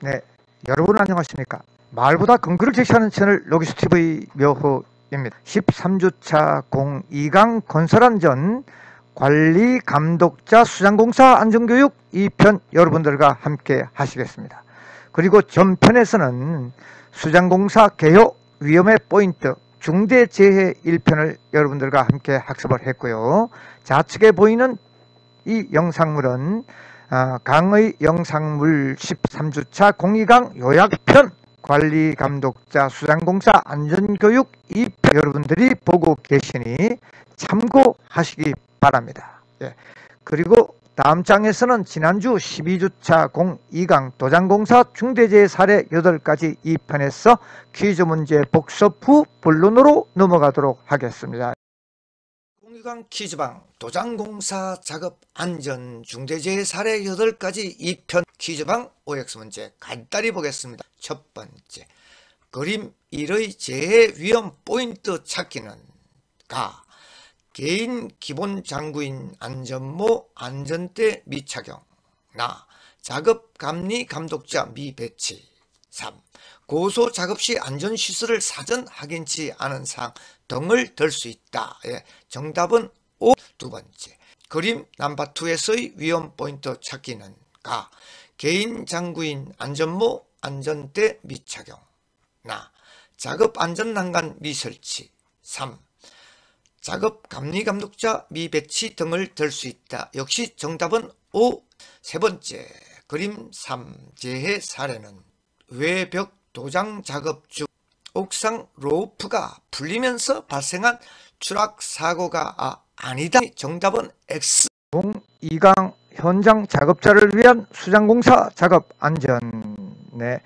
네, 여러분 안녕하십니까? 말보다 근거를 제시하는 채널 로기스TV 묘호입니다. 13주차 02강 건설안전 관리 감독자 수장공사 안전교육 2편 여러분들과 함께 하시겠습니다. 그리고 전편에서는 수장공사 개요 위험의 포인트 중대재해 1편을 여러분들과 함께 학습을 했고요. 좌측에 보이는 이 영상물은 강의 영상물 13주차 02강 요약편 관리감독자 수장공사 안전교육 2편 여러분들이 보고 계시니 참고하시기 바랍니다. 예. 그리고 다음 장에서는 지난주 12주차 02강 도장공사 중대재해 사례 8가지 2편에서 퀴즈 문제 복습 후 본론으로 넘어가도록 하겠습니다. 02강 퀴즈방 도장공사 작업 안전 중대재해 사례 8가지 2편 퀴즈방 OX 문제 간단히 보겠습니다. 첫 번째, 그림 1의 재해 위험 포인트 찾기는 가. 개인 기본 장구인 안전모 안전대 미착용. 나. 작업 감리 감독자 미배치. 3. 고소 작업 시 안전시설을 사전 확인치 않은 사항 등을 들 수 있다. 예, 정답은 O. 두 번째, 그림 넘버2에서의 위험 포인트 찾기는 가. 개인 장구인 안전모 안전대 미착용. 나. 작업 안전난간 미설치. 3. 작업 감리 감독자 미배치 등을 들 수 있다. 역시 정답은 O. 세 번째, 그림 3 재해 사례는 외벽 도장 작업 중 옥상 로프가 풀리면서 발생한 추락 사고가 아니다. 정답은 X. 02강 현장 작업자를 위한 수장공사 작업 안전. 네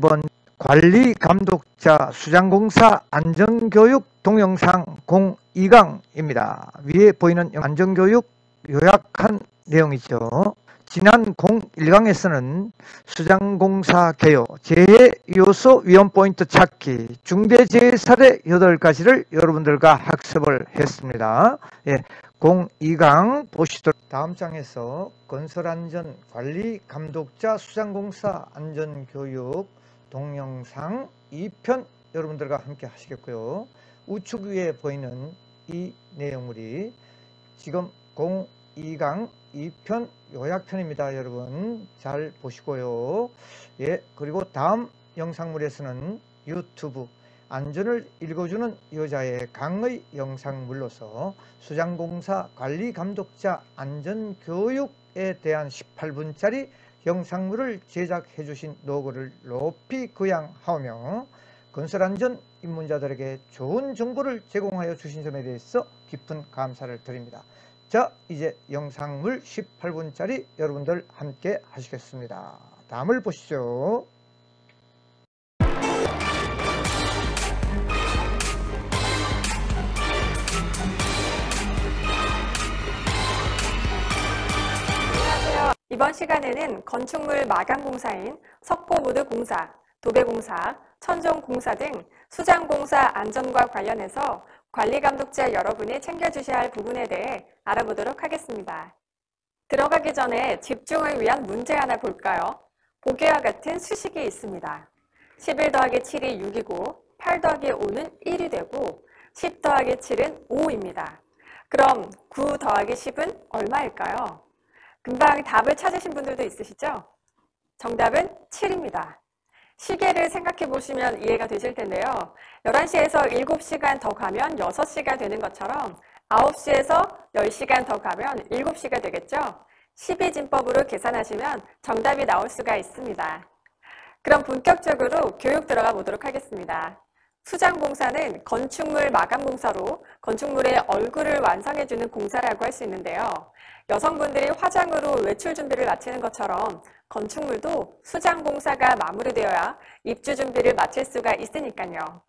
번 관리 감독자 수장공사 안전교육 동영상 02강입니다. 위에 보이는 안전교육 요약한 내용이죠. 지난 01강에서는 수장공사 개요, 재해 요소 위험 포인트 찾기, 중대재해 사례 8가지를 여러분들과 학습을 했습니다. 예, 02강 보시도록. 다음 장에서 건설안전 관리 감독자 수장공사 안전교육 동영상 2편 여러분들과 함께 하시겠고요. 우측 위에 보이는 이 내용물이 지금 02강 2편 요약편입니다. 여러분 잘 보시고요. 예, 그리고 다음 영상물에서는 유튜브 안전을 읽어주는 여자의 강의 영상물로서 수장공사 관리감독자 안전교육에 대한 18분짜리 영상물을 제작해 주신 노고를 높이 거양하며 건설안전 입문자들에게 좋은 정보를 제공하여 주신 점에 대해서 깊은 감사를 드립니다. 자, 이제 영상물 18분짜리 여러분들 함께 하시겠습니다. 다음을 보시죠. 이번 시간에는 건축물 마감공사인 석고보드공사, 도배공사, 천정공사 등 수장공사 안전과 관련해서 관리감독자 여러분이 챙겨주셔야 할 부분에 대해 알아보도록 하겠습니다. 들어가기 전에 집중을 위한 문제 하나 볼까요? 보기와 같은 수식이 있습니다. 11 더하기 7이 6이고 8 더하기 5는 1이 되고 10 더하기 7은 5입니다. 그럼 9 더하기 10은 얼마일까요? 금방 답을 찾으신 분들도 있으시죠? 정답은 7입니다. 시계를 생각해 보시면 이해가 되실 텐데요. 11시에서 7시간 더 가면 6시가 되는 것처럼 9시에서 10시간 더 가면 7시가 되겠죠? 12진법으로 계산하시면 정답이 나올 수가 있습니다. 그럼 본격적으로 교육 들어가 보도록 하겠습니다. 수장공사는 건축물 마감공사로 건축물의 얼굴을 완성해주는 공사라고 할 수 있는데요. 여성분들이 화장으로 외출 준비를 마치는 것처럼 건축물도 수장공사가 마무리되어야 입주 준비를 마칠 수가 있으니까요.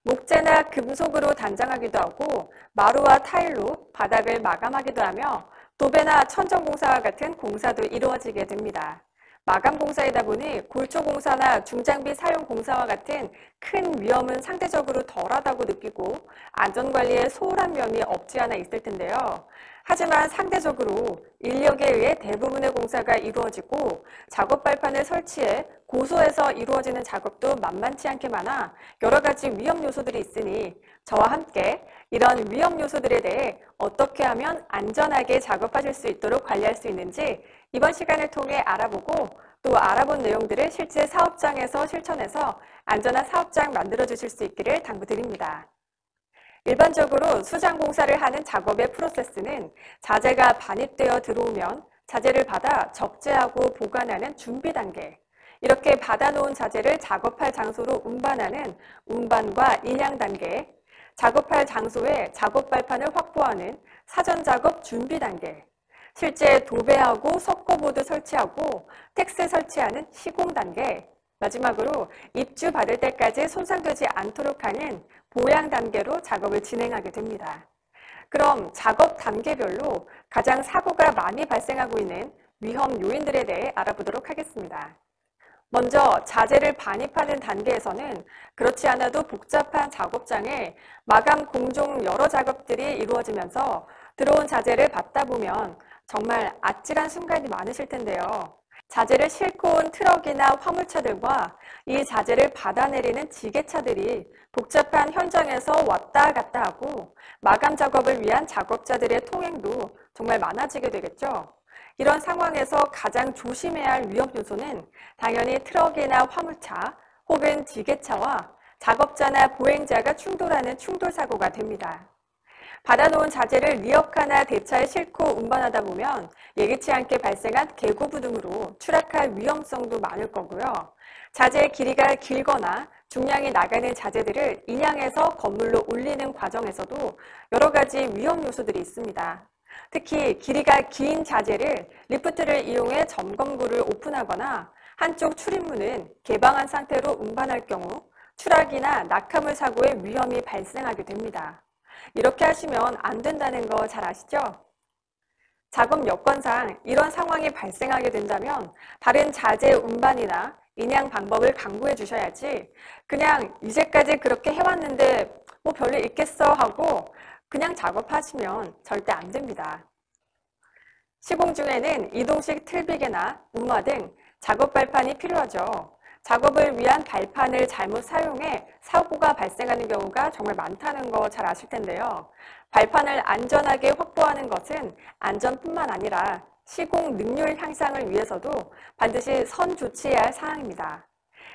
목재나 금속으로 단장하기도 하고 마루와 타일로 바닥을 마감하기도 하며 도배나 천정공사와 같은 공사도 이루어지게 됩니다. 마감 공사이다 보니 골조 공사나 중장비 사용 공사와 같은 큰 위험은 상대적으로 덜하다고 느끼고 안전관리에 소홀한 면이 없지 않아 있을 텐데요. 하지만 상대적으로 인력에 의해 대부분의 공사가 이루어지고 작업 발판을 설치해 고소해서 이루어지는 작업도 만만치 않게 많아 여러 가지 위험 요소들이 있으니 저와 함께 이런 위험 요소들에 대해 어떻게 하면 안전하게 작업하실 수 있도록 관리할 수 있는지 이번 시간을 통해 알아보고 또 알아본 내용들을 실제 사업장에서 실천해서 안전한 사업장 만들어 주실 수 있기를 당부드립니다. 일반적으로 수장 공사를 하는 작업의 프로세스는 자재가 반입되어 들어오면 자재를 받아 적재하고 보관하는 준비 단계, 이렇게 받아놓은 자재를 작업할 장소로 운반하는 운반과 인양 단계, 작업할 장소에 작업 발판을 확보하는 사전 작업 준비 단계, 실제 도배하고 석고보드 설치하고 텍스 설치하는 시공 단계, 마지막으로 입주 받을 때까지 손상되지 않도록 하는 보양 단계로 작업을 진행하게 됩니다. 그럼 작업 단계별로 가장 사고가 많이 발생하고 있는 위험 요인들에 대해 알아보도록 하겠습니다. 먼저 자재를 반입하는 단계에서는 그렇지 않아도 복잡한 작업장에 마감 공종 여러 작업들이 이루어지면서 들어온 자재를 받다 보면 정말 아찔한 순간이 많으실 텐데요. 자재를 싣고 온 트럭이나 화물차들과 이 자재를 받아내리는 지게차들이 복잡한 현장에서 왔다 갔다 하고 마감 작업을 위한 작업자들의 통행도 정말 많아지게 되겠죠. 이런 상황에서 가장 조심해야 할 위험 요소는 당연히 트럭이나 화물차 혹은 지게차와 작업자나 보행자가 충돌하는 충돌사고가 됩니다. 받아놓은 자재를 리어카나 대차에 싣고 운반하다 보면 예기치 않게 발생한 개고부 등으로 추락할 위험성도 많을 거고요. 자재의 길이가 길거나 중량이 나가는 자재들을 인양해서 건물로 올리는 과정에서도 여러 가지 위험 요소들이 있습니다. 특히 길이가 긴 자재를 리프트를 이용해 점검구를 오픈하거나 한쪽 출입문은 개방한 상태로 운반할 경우 추락이나 낙하물 사고의 위험이 발생하게 됩니다. 이렇게 하시면 안 된다는 거 잘 아시죠? 작업 여건상 이런 상황이 발생하게 된다면 다른 자재 운반이나 인양 방법을 강구해 주셔야지 그냥 이제까지 그렇게 해왔는데 뭐 별일 있겠어 하고 그냥 작업하시면 절대 안 됩니다. 시공 중에는 이동식 틀비개나 우마 등 작업 발판이 필요하죠. 작업을 위한 발판을 잘못 사용해 사고가 발생하는 경우가 정말 많다는 거 잘 아실 텐데요. 발판을 안전하게 확보하는 것은 안전뿐만 아니라 시공 능률 향상을 위해서도 반드시 선조치해야 할 사항입니다.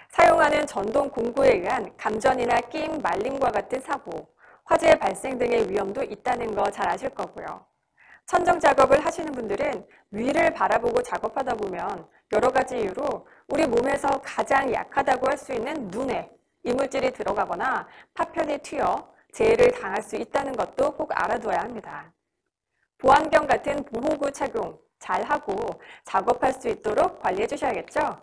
사용하는 전동 공구에 의한 감전이나 끼임, 말림과 같은 사고, 화재 발생 등의 위험도 있다는 거 잘 아실 거고요. 천정 작업을 하시는 분들은 위를 바라보고 작업하다 보면 여러 가지 이유로 우리 몸에서 가장 약하다고 할 수 있는 눈에 이물질이 들어가거나 파편이 튀어 재해를 당할 수 있다는 것도 꼭 알아둬야 합니다. 보안경 같은 보호구 착용 잘 하고 작업할 수 있도록 관리해 주셔야겠죠?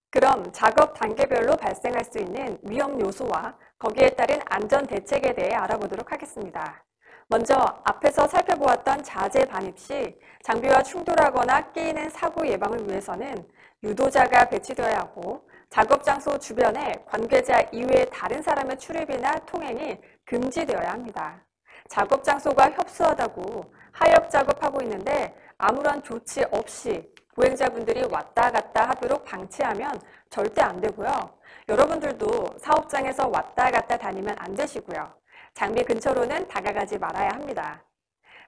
그럼 작업 단계별로 발생할 수 있는 위험 요소와 거기에 따른 안전 대책에 대해 알아보도록 하겠습니다. 먼저 앞에서 살펴보았던 자재 반입 시 장비와 충돌하거나 끼이는 사고 예방을 위해서는 유도자가 배치되어야 하고 작업 장소 주변에 관계자 이외의 다른 사람의 출입이나 통행이 금지되어야 합니다. 작업 장소가 협소하다고 하역 작업하고 있는데 아무런 조치 없이 보행자분들이 왔다 갔다 하도록 방치하면 절대 안 되고요. 여러분들도 사업장에서 왔다 갔다 다니면 안 되시고요. 장비 근처로는 다가가지 말아야 합니다.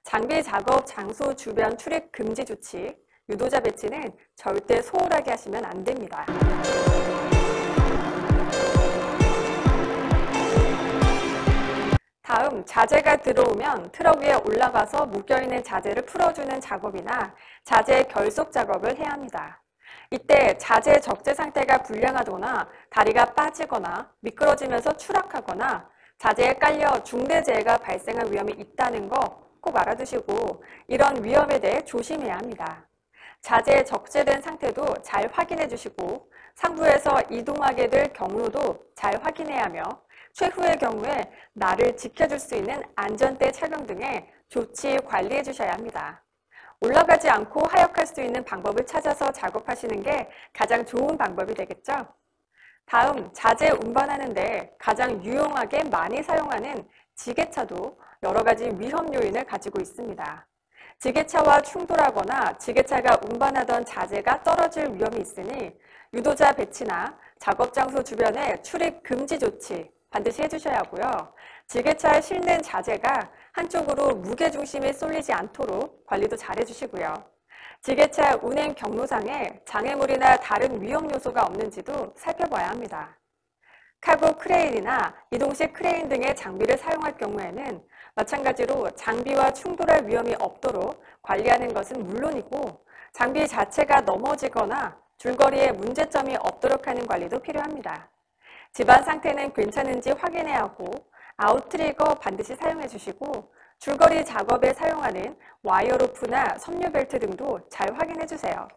장비 작업 장소 주변 출입 금지 조치, 유도자 배치는 절대 소홀하게 하시면 안 됩니다. 다음, 자재가 들어오면 트럭 위에 올라가서 묶여있는 자재를 풀어주는 작업이나 자재 결속 작업을 해야 합니다. 이때 자재 적재 상태가 불량하거나 다리가 빠지거나 미끄러지면서 추락하거나 자재에 깔려 중대재해가 발생할 위험이 있다는 거 꼭 알아두시고 이런 위험에 대해 조심해야 합니다. 자재의 적재된 상태도 잘 확인해 주시고 상부에서 이동하게 될 경로도 잘 확인해야 하며 최후의 경우에 나를 지켜줄 수 있는 안전대 착용 등의 조치 관리해 주셔야 합니다. 올라가지 않고 하역할 수 있는 방법을 찾아서 작업하시는 게 가장 좋은 방법이 되겠죠. 다음, 자재 운반하는데 가장 유용하게 많이 사용하는 지게차도 여러 가지 위험 요인을 가지고 있습니다. 지게차와 충돌하거나 지게차가 운반하던 자재가 떨어질 위험이 있으니 유도자 배치나 작업 장소 주변에 출입 금지 조치 반드시 해주셔야 하고요. 지게차에 실는 자재가 한쪽으로 무게중심이 쏠리지 않도록 관리도 잘 해주시고요. 지게차 운행 경로상에 장애물이나 다른 위험 요소가 없는지도 살펴봐야 합니다. 카고 크레인이나 이동식 크레인 등의 장비를 사용할 경우에는 마찬가지로 장비와 충돌할 위험이 없도록 관리하는 것은 물론이고 장비 자체가 넘어지거나 줄거리에 문제점이 없도록 하는 관리도 필요합니다. 집안 상태는 괜찮은지 확인해야 하고 아웃트리거 반드시 사용해 주시고 줄거리 작업에 사용하는 와이어로프나 섬유벨트 등도 잘 확인해 주세요.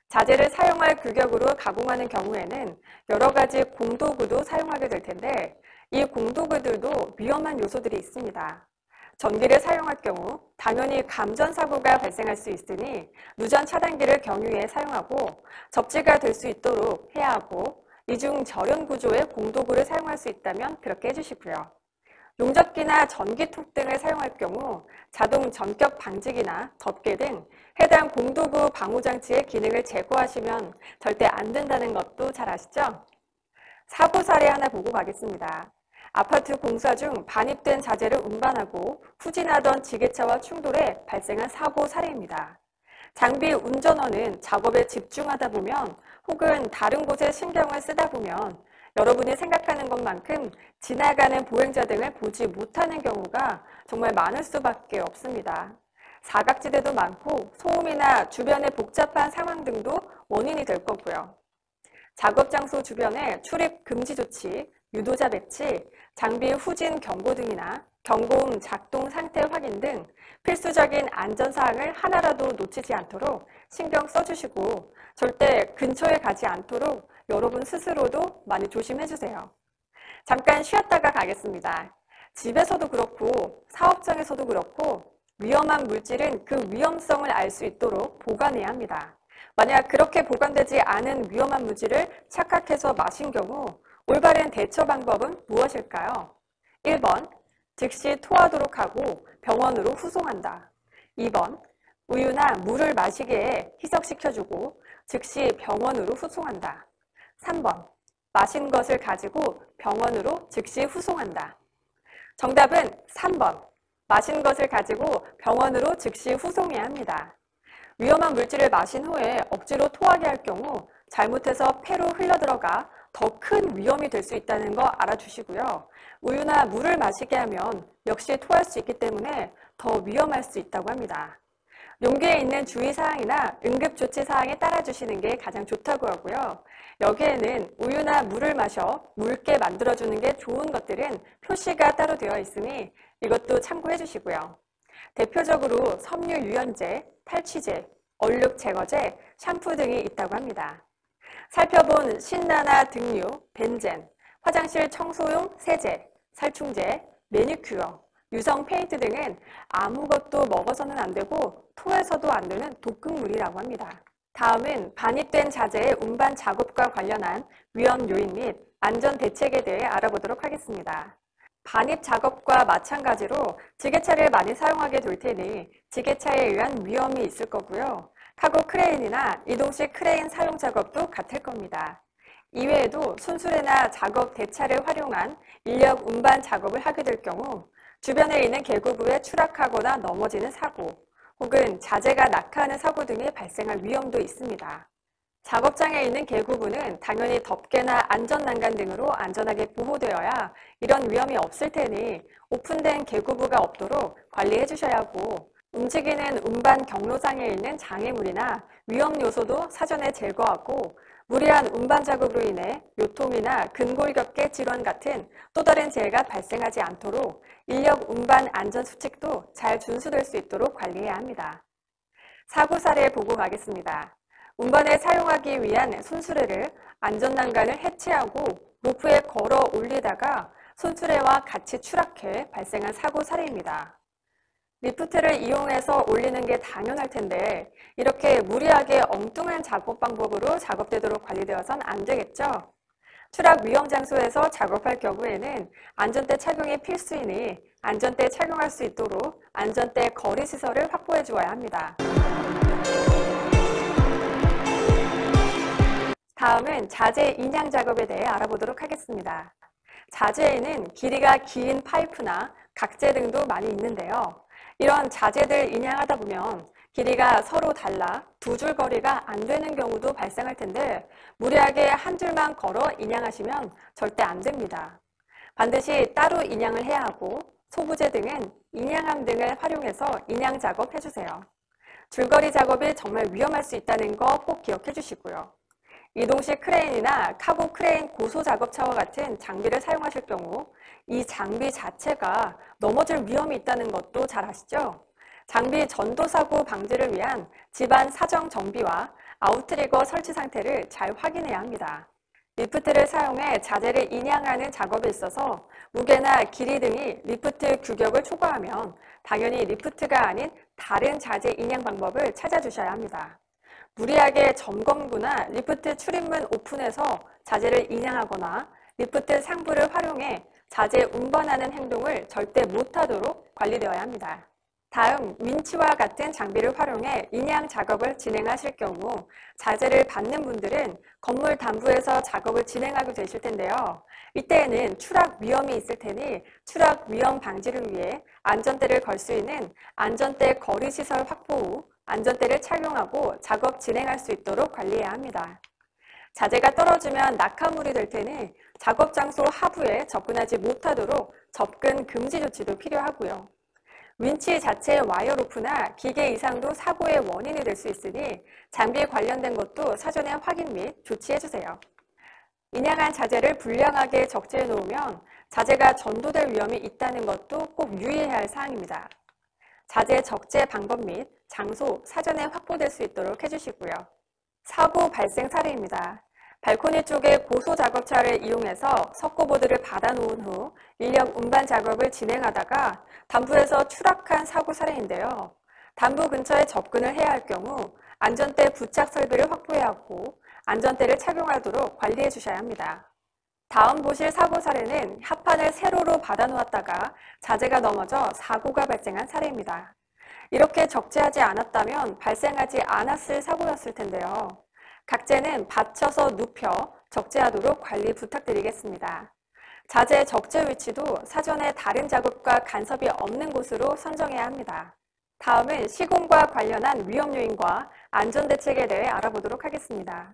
자재를 사용할 규격으로 가공하는 경우에는 여러 가지 공도구도 사용하게 될 텐데 이 공도구들도 위험한 요소들이 있습니다. 전기를 사용할 경우 당연히 감전사고가 발생할 수 있으니 누전 차단기를 경유해 사용하고 접지가 될 수 있도록 해야 하고 이중 절연 구조의 공도구를 사용할 수 있다면 그렇게 해주시고요. 용접기나 전기톱 등을 사용할 경우 자동 전격 방지기나 덮개 등 해당 공도구 방호장치의 기능을 제거하시면 절대 안 된다는 것도 잘 아시죠? 사고 사례 하나 보고 가겠습니다. 아파트 공사 중 반입된 자재를 운반하고 후진하던 지게차와 충돌해 발생한 사고 사례입니다. 장비 운전원은 작업에 집중하다 보면 혹은 다른 곳에 신경을 쓰다 보면 여러분이 생각하는 것만큼 지나가는 보행자 등을 보지 못하는 경우가 정말 많을 수밖에 없습니다. 사각지대도 많고 소음이나 주변의 복잡한 상황 등도 원인이 될 거고요. 작업 장소 주변에 출입 금지 조치, 유도자 배치, 장비 후진 경고 등이나 경고음 작동 상태 확인 등 필수적인 안전사항을 하나라도 놓치지 않도록 신경 써주시고 절대 근처에 가지 않도록 여러분 스스로도 많이 조심해주세요. 잠깐 쉬었다가 가겠습니다. 집에서도 그렇고 사업장에서도 그렇고 위험한 물질은 그 위험성을 알 수 있도록 보관해야 합니다. 만약 그렇게 보관되지 않은 위험한 물질을 착각해서 마신 경우 올바른 대처 방법은 무엇일까요? 1번, 즉시 토하도록 하고 병원으로 후송한다. 2번, 우유나 물을 마시게 희석시켜주고 즉시 병원으로 후송한다. 3번, 마신 것을 가지고 병원으로 즉시 후송한다. 정답은 3번, 마신 것을 가지고 병원으로 즉시 후송해야 합니다. 위험한 물질을 마신 후에 억지로 토하게 할 경우 잘못해서 폐로 흘러들어가 더 큰 위험이 될 수 있다는 거 알아주시고요. 우유나 물을 마시게 하면 역시 토할 수 있기 때문에 더 위험할 수 있다고 합니다. 용기에 있는 주의사항이나 응급조치사항에 따라주시는 게 가장 좋다고 하고요. 여기에는 우유나 물을 마셔 묽게 만들어주는 게 좋은 것들은 표시가 따로 되어 있으니 이것도 참고해 주시고요. 대표적으로 섬유 유연제, 탈취제, 얼룩 제거제, 샴푸 등이 있다고 합니다. 살펴본 신나나 등류, 벤젠, 화장실 청소용 세제, 살충제, 매니큐어, 유성 페인트 등은 아무것도 먹어서는 안 되고 토해서도 안 되는 독극물이라고 합니다. 다음은 반입된 자재의 운반 작업과 관련한 위험 요인 및 안전 대책에 대해 알아보도록 하겠습니다. 반입 작업과 마찬가지로 지게차를 많이 사용하게 될 테니 지게차에 의한 위험이 있을 거고요. 카고 크레인이나 이동식 크레인 사용 작업도 같을 겁니다. 이외에도 순수레나 작업 대차를 활용한 인력 운반 작업을 하게 될 경우 주변에 있는 계구부에 추락하거나 넘어지는 사고 혹은 자재가 낙하하는 사고 등이 발생할 위험도 있습니다. 작업장에 있는 계구부는 당연히 덮개나 안전난간 등으로 안전하게 보호되어야 이런 위험이 없을 테니 오픈된 계구부가 없도록 관리해 주셔야 하고 움직이는 운반 경로상에 있는 장애물이나 위험 요소도 사전에 제거하고 무리한 운반 작업으로 인해 요통이나 근골격계 질환 같은 또 다른 재해가 발생하지 않도록 인력 운반 안전 수칙도 잘 준수될 수 있도록 관리해야 합니다. 사고 사례 보고 가겠습니다. 운반에 사용하기 위한 손수레를 안전난간을 해체하고 로프에 걸어 올리다가 손수레와 같이 추락해 발생한 사고 사례입니다. 리프트를 이용해서 올리는 게 당연할 텐데 이렇게 무리하게 엉뚱한 작업 방법으로 작업되도록 관리되어선 안 되겠죠? 추락 위험 장소에서 작업할 경우에는 안전대 착용이 필수이니 안전대 착용할 수 있도록 안전대 거리 시설을 확보해 주어야 합니다. 다음은 자재 인양 작업에 대해 알아보도록 하겠습니다. 자재에는 길이가 긴 파이프나 각재 등도 많이 있는데요. 이런 자재들 인양하다 보면 길이가 서로 달라 두 줄 거리가 안 되는 경우도 발생할 텐데 무리하게 한 줄만 걸어 인양하시면 절대 안 됩니다. 반드시 따로 인양을 해야 하고 소부재 등은 인양함 등을 활용해서 인양 작업 해주세요. 줄거리 작업이 정말 위험할 수 있다는 거 꼭 기억해 주시고요. 이동식 크레인이나 카고 크레인 고소 작업차와 같은 장비를 사용하실 경우 이 장비 자체가 넘어질 위험이 있다는 것도 잘 아시죠? 장비 전도 사고 방지를 위한 집안 사정 정비와 아웃트리거 설치 상태를 잘 확인해야 합니다. 리프트를 사용해 자재를 인양하는 작업에 있어서 무게나 길이 등이 리프트 규격을 초과하면 당연히 리프트가 아닌 다른 자재 인양 방법을 찾아주셔야 합니다. 무리하게 점검구나 리프트 출입문 오픈해서 자재를 인양하거나 리프트 상부를 활용해 자재 운반하는 행동을 절대 못하도록 관리되어야 합니다. 다음, 윈치와 같은 장비를 활용해 인양 작업을 진행하실 경우 자재를 받는 분들은 건물 단부에서 작업을 진행하게 되실 텐데요. 이때에는 추락 위험이 있을 테니 추락 위험 방지를 위해 안전대를 걸 수 있는 안전대 거리 시설 확보 후 안전대를 착용하고 작업 진행할 수 있도록 관리해야 합니다. 자재가 떨어지면 낙하물이 될 테니 작업 장소 하부에 접근하지 못하도록 접근 금지 조치도 필요하고요. 윈치 자체의 와이어 로프나 기계 이상도 사고의 원인이 될 수 있으니 장비에 관련된 것도 사전에 확인 및 조치해주세요. 인양한 자재를 불량하게 적재해 놓으면 자재가 전도될 위험이 있다는 것도 꼭 유의해야 할 사항입니다. 자재 적재 방법 및 장소 사전에 확보될 수 있도록 해주시고요. 사고 발생 사례입니다. 발코니 쪽에 고소 작업차를 이용해서 석고보드를 받아놓은 후 인력 운반 작업을 진행하다가 단부에서 추락한 사고 사례인데요. 단부 근처에 접근을 해야 할 경우 안전대 부착 설비를 확보해야 하고 안전대를 착용하도록 관리해 주셔야 합니다. 다음 보실 사고 사례는 합판을 세로로 받아놓았다가 자재가 넘어져 사고가 발생한 사례입니다. 이렇게 적재하지 않았다면 발생하지 않았을 사고였을 텐데요. 각재는 받쳐서 눕혀 적재하도록 관리 부탁드리겠습니다. 자재 적재 위치도 사전에 다른 작업과 간섭이 없는 곳으로 선정해야 합니다. 다음은 시공과 관련한 위험 요인과 안전대책에 대해 알아보도록 하겠습니다.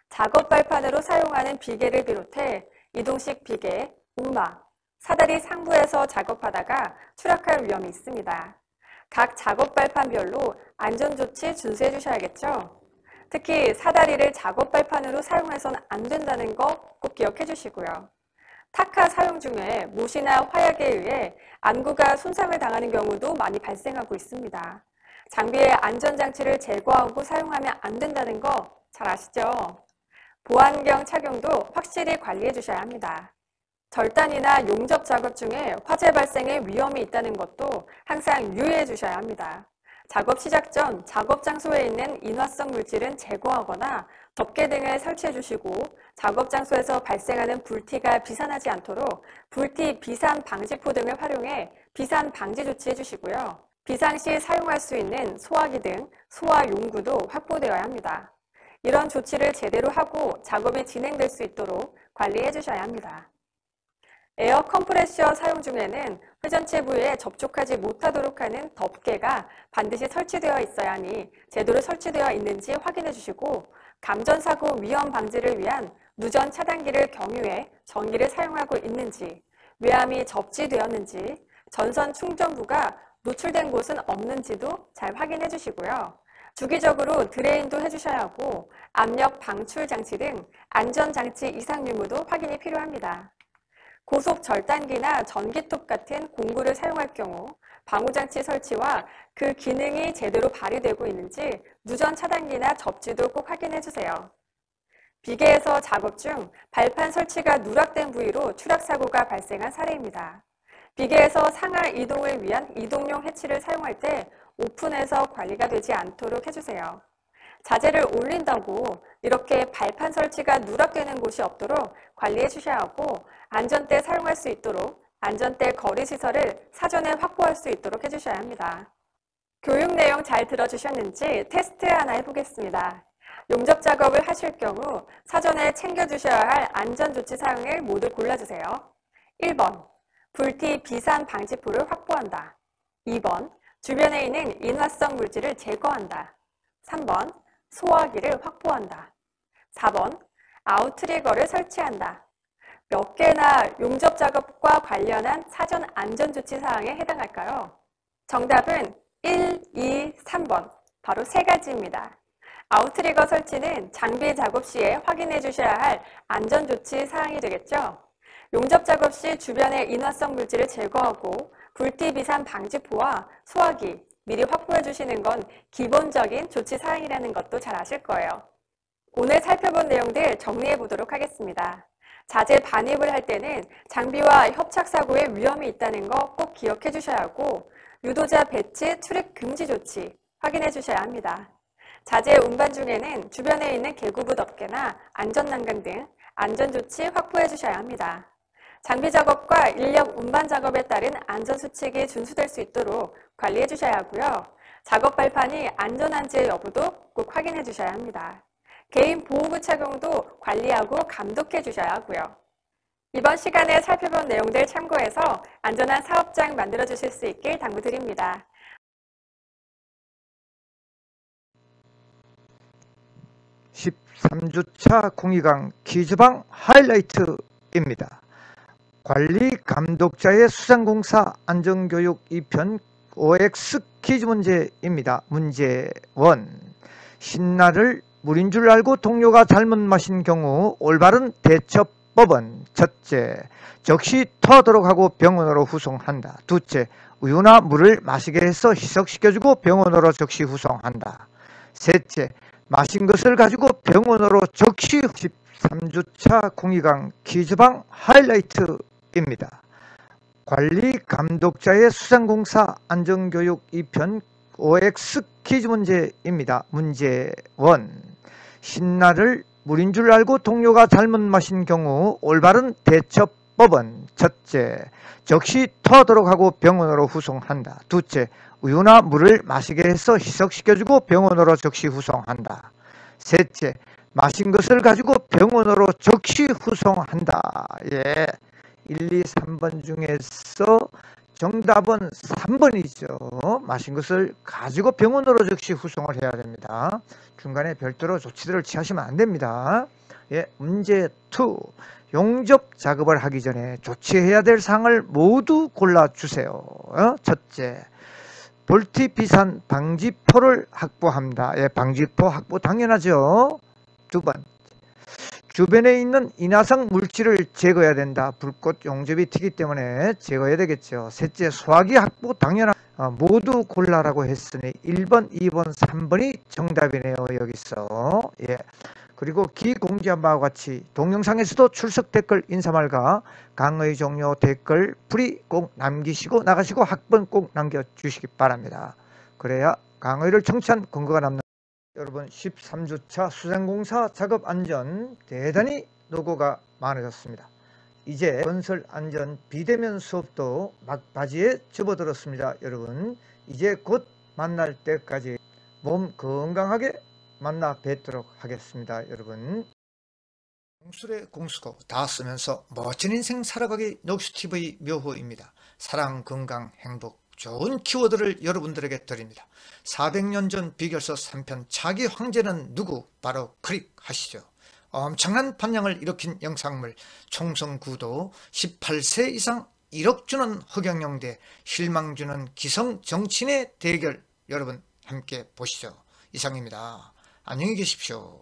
작업 발판으로 사용하는 비계를 비롯해 이동식 비계, 우마, 사다리 상부에서 작업하다가 추락할 위험이 있습니다. 각 작업 발판별로 안전조치 준수해 주셔야겠죠? 특히 사다리를 작업 발판으로 사용해서는 안 된다는 거 꼭 기억해 주시고요. 타카 사용 중에 못이나 화약에 의해 안구가 손상을 당하는 경우도 많이 발생하고 있습니다. 장비의 안전장치를 제거하고 사용하면 안 된다는 거 잘 아시죠? 보안경 착용도 확실히 관리해 주셔야 합니다. 절단이나 용접 작업 중에 화재 발생의 위험이 있다는 것도 항상 유의해 주셔야 합니다. 작업 시작 전 작업 장소에 있는 인화성 물질은 제거하거나 덮개 등을 설치해 주시고 작업 장소에서 발생하는 불티가 비산하지 않도록 불티 비산 방지포 등을 활용해 비산 방지 조치해 주시고요. 비상시 사용할 수 있는 소화기 등 소화 용구도 확보되어야 합니다. 이런 조치를 제대로 하고 작업이 진행될 수 있도록 관리해 주셔야 합니다. 에어 컴프레셔 사용 중에는 회전체 부위에 접촉하지 못하도록 하는 덮개가 반드시 설치되어 있어야 하니 제대로 설치되어 있는지 확인해 주시고 감전사고 위험 방지를 위한 누전 차단기를 경유해 전기를 사용하고 있는지, 외암이 접지되었는지, 전선 충전부가 노출된 곳은 없는지도 잘 확인해 주시고요. 주기적으로 드레인도 해주셔야 하고 압력 방출 장치 등 안전장치 이상 유무도 확인이 필요합니다. 고속 절단기나 전기톱 같은 공구를 사용할 경우 방호장치 설치와 그 기능이 제대로 발휘되고 있는지 누전 차단기나 접지도 꼭 확인해 주세요. 비계에서 작업 중 발판 설치가 누락된 부위로 추락 사고가 발생한 사례입니다. 비계에서 상하 이동을 위한 이동용 해치를 사용할 때 오픈해서 관리가 되지 않도록 해주세요. 자재를 올린다고 이렇게 발판 설치가 누락되는 곳이 없도록 관리해 주셔야 하고, 안전대 사용할 수 있도록 안전대 거리 시설을 사전에 확보할 수 있도록 해주셔야 합니다. 교육 내용 잘 들어주셨는지 테스트 하나 해보겠습니다. 용접 작업을 하실 경우 사전에 챙겨주셔야 할 안전조치 사항을 모두 골라주세요. 1번, 불티 비산 방지포를 확보한다. 2번, 주변에 있는 인화성 물질을 제거한다. 3번, 소화기를 확보한다. 4번, 아웃트리거를 설치한다. 몇 개나 용접 작업과 관련한 사전 안전조치 사항에 해당할까요? 정답은 1, 2, 3번, 바로 세 가지입니다. 아웃트리거 설치는 장비 작업 시에 확인해 주셔야 할 안전조치 사항이 되겠죠. 용접 작업 시 주변의 인화성 물질을 제거하고 불티 비산 방지포와 소화기 미리 확보해 주시는 건 기본적인 조치 사항이라는 것도 잘 아실 거예요. 오늘 살펴본 내용들 정리해 보도록 하겠습니다. 자재 반입을 할 때는 장비와 협착 사고의 위험이 있다는 거 꼭 기억해 주셔야 하고, 유도자 배치, 출입 금지 조치 확인해 주셔야 합니다. 자재 운반 중에는 주변에 있는 개구부 덮개나 안전난간 등 안전조치 확보해 주셔야 합니다. 장비 작업과 인력 운반 작업에 따른 안전수칙이 준수될 수 있도록 관리해 주셔야 하고요. 작업 발판이 안전한지의 여부도 꼭 확인해 주셔야 합니다. 개인 보호구 착용도 관리하고 감독해 주셔야 하고요. 이번 시간에 살펴본 내용들 참고해서 안전한 사업장 만들어 주실 수 있길 당부드립니다. 13주차 공익왕 퀴즈방 하이라이트입니다. 관리 감독자의 수상공사 안전교육 2편 OX 퀴즈 문제입니다. 문제 1. 신라를 물인 줄 알고 동료가 잘못 마신 경우 올바른 대처법은 첫째, 적시 토하도록 하고 병원으로 후송한다. 둘째, 우유나 물을 마시게 해서 희석시켜주고 병원으로 적시 후송한다. 셋째, 마신 것을 가지고 병원으로 적시. 13주차 공익왕 퀴즈방 하이라이트입니다. 관리 감독자의 수상공사 안전교육 2편 OX 퀴즈 문제입니다. 문제 1. 신라를 물인 줄 알고 동료가 잘못 마신 경우 올바른 대처법은 첫째, 적시 토하도록 하고 병원으로 후송한다. 둘째, 우유나 물을 마시게 해서 희석시켜주고 병원으로 적시 후송한다. 셋째, 마신 것을 가지고 병원으로 적시 후송한다. 예, 1, 2, 3번 중에서 정답은 3번이죠. 마신 것을 가지고 병원으로 적시 후송을 해야 됩니다. 중간에 별도로 조치들을 취하시면 안 됩니다. 예, 문제 2. 용접 작업을 하기 전에 조치해야 될 사항을 모두 골라주세요. 첫째, 볼티 비산 방지포를 확보합니다. 예, 방지포 확보 당연하죠. 2번, 주변에 있는 인화성 물질을 제거해야 된다. 불꽃 용접이 튀기 때문에 제거해야 되겠죠. 셋째, 소화기 확보 당연한. 모두 골라라고 했으니 1번, 2번, 3번이 정답이네요. 여기서. 예. 그리고 기공지한 바와 같이 동영상에서도 출석 댓글 인사말과 강의 종료 댓글 풀이 꼭 남기시고 나가시고 학번 꼭 남겨주시기 바랍니다. 그래야 강의를 청취한 근거가 남는. 여러분, 13주차 수상공사 작업안전 대단히 노고가 많아졌습니다. 이제 건설안전 비대면 수업도 막바지에 접어들었습니다. 여러분, 이제 곧 만날 때까지 몸 건강하게 만나 뵙도록 하겠습니다. 여러분, 공술의 공수고 다 쓰면서 멋진 인생 살아가기 녹수TV 묘호입니다. 사랑, 건강, 행복, 좋은 키워드를 여러분들에게 드립니다. 400년 전 비결서 3편 차기 황제는 누구? 바로 클릭하시죠. 엄청난 판량을 일으킨 영상물, 총선 구도, 18세 이상 1억 주는 흑영영 대 실망 주는 기성 정치인의 대결, 여러분 함께 보시죠. 이상입니다. 안녕히 계십시오.